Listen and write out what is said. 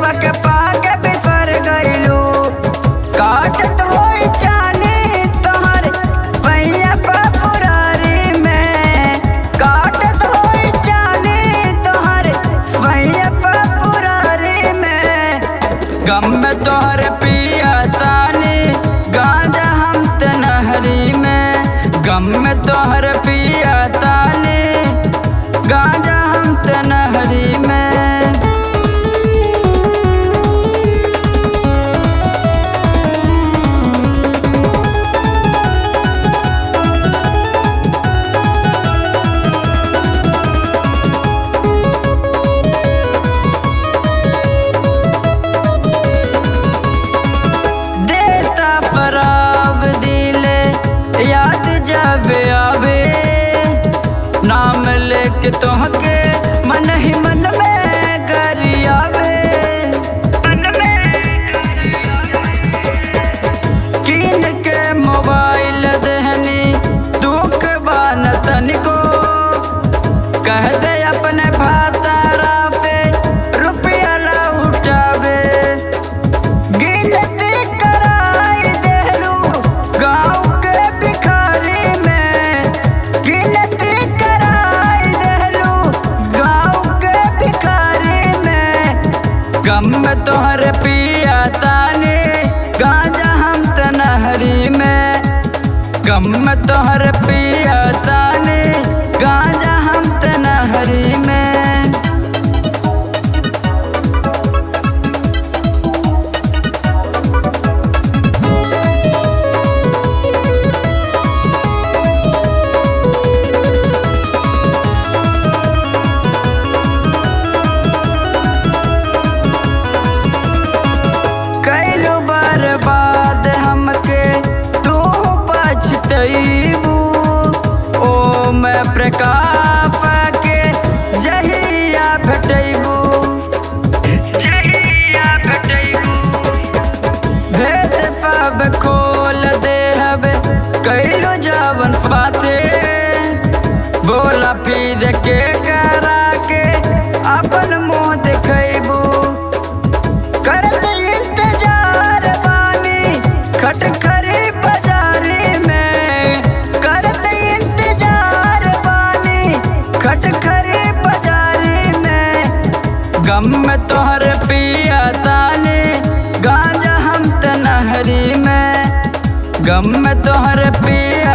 पियवा के पाके बिसर गइलू। काटत होई चानी तोहर पैया फुरारी में, काटत होई चानी तोहर पैया फुरारी में। गम में तोहर पिया तानी गांजा हम त नहरी में, गम में तोहर पिया तानी गांजा हम त नहरी में। देता फराब दिले याद जब आवे, नाम लेके तोहके मन ही मन में गरियावे। कीन के मोबाइल देहनी दुख बान तनिको, कह दे अपने भातारा पे रुपया ला उठावे। गिनती कराई देलू गाँव के भिखारी में, गिनती कराई देलू गाँव के भिखारी में। गम में तोहर पिया तानी गांजा हम त नहरी में, गम में तोहर पिया तानी गांजा हम त नहरी में। कैलू बर्बाद हमके तू पछतैबू, ओ मैं प्रकाश के जहिया भेटैबू, जहिया भेटैबू। भेद पाब खोल देहब कैलू जावन फाते, बोला फिर के करा के अपन मुँह दिखैबू। करत इंतजार बानी खटखरी बाजारी में, करत इंतजार बानी खटखरी बाजारी में। गम में तोहर पिया तानी गांजा हम त नहरी में, गम में तोहर पिया